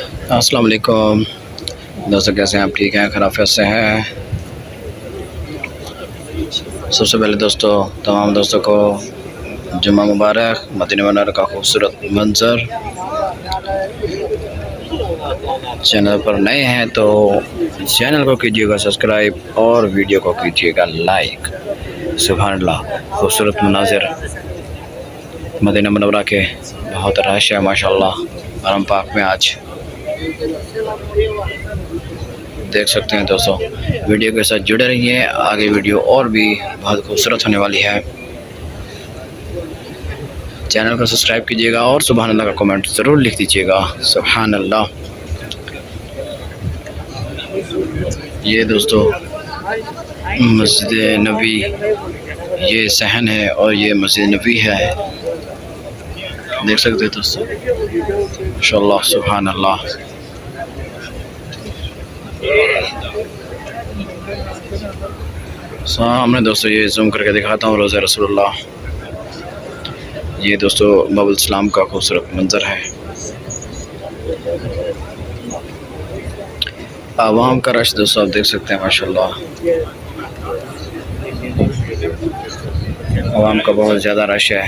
अस्सलाम वालेकुम दोस्तों, कैसे हैं आप? ठीक हैं, खैरियत से हैं? सबसे पहले दोस्तों, तमाम दोस्तों को जुम्मा मुबारक। मदीना मनव्वरा का खूबसूरत मंज़र। चैनल पर नए हैं तो चैनल को कीजिएगा सब्सक्राइब और वीडियो को कीजिएगा लाइक। सुभान अल्लाह, खूबसूरत मनाज़िर मदीना मनव्वरा के बहुत रश है माशाअल्लाह। हरम पाक में आज देख सकते हैं दोस्तों। वीडियो के साथ जुड़े रहिए, आगे वीडियो और भी बहुत खूबसूरत होने वाली है। चैनल को सब्सक्राइब कीजिएगा और सुभान अल्लाह का कमेंट ज़रूर लिख दीजिएगा। सुभान अल्लाह। ये दोस्तों मस्जिद नबी, ये सहन है और ये मस्जिद नबी है, देख सकते हैं दोस्तों। माशाअल्लाह, सुभान अल्लाह। सामने दोस्तों ये जूम करके दिखाता हूँ रोज़ा रसूलुल्लाह। ये दोस्तों बाबुल इस्लाम का खूबसूरत मंज़र है। आवाम का रश दोस्तों आप देख सकते हैं माशाअल्लाह। आवाम का बहुत ज़्यादा रश है।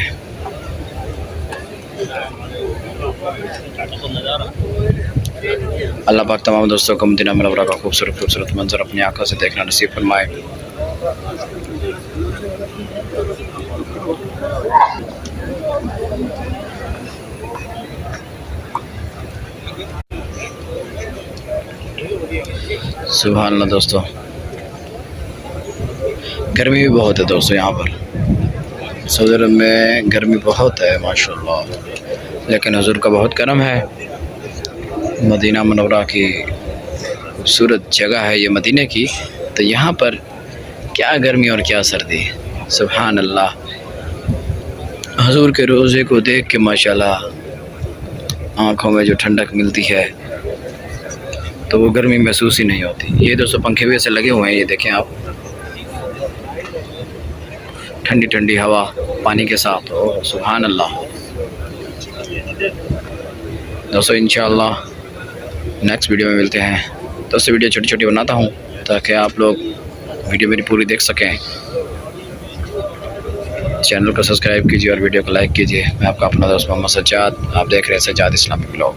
अल्लाह पाक तमाम दोस्तों को मदीना मनव्वरा का खूबसूरत मंज़र अपनी आंखों से देखना नसीब फरमाए। सुभान अल्लाह दोस्तों। गर्मी भी बहुत है दोस्तों, यहाँ पर सऊदी अरब में गर्मी बहुत है माशाअल्लाह, लेकिन हुज़ूर का बहुत करम है। मदीना मनव्वरा की खूबसूरत जगह है ये मदीने की, तो यहाँ पर क्या गर्मी और क्या सर्दी। सुभान अल्लाह। हुज़ूर के रोज़े को देख के माशाअल्लाह आँखों में जो ठंडक मिलती है तो वो गर्मी महसूस ही नहीं होती। ये दोस्तों पंखे भी ऐसे लगे हुए हैं, ये देखें आप, ठंडी ठंडी हवा पानी के साथ। ओह सुभान अल्लाह। दोस्तों इंशाअल्लाह नेक्स्ट वीडियो में मिलते हैं। दोस्तों वीडियो छोटी छोटी बनाता हूँ ताकि आप लोग वीडियो मेरी पूरी देख सकें। चैनल को सब्सक्राइब कीजिए और वीडियो को लाइक कीजिए। मैं आपका अपना दोस्त मोहम्मद सज्जाद, आप देख रहे हैं सज्जाद इस्लामिक ब्लॉग।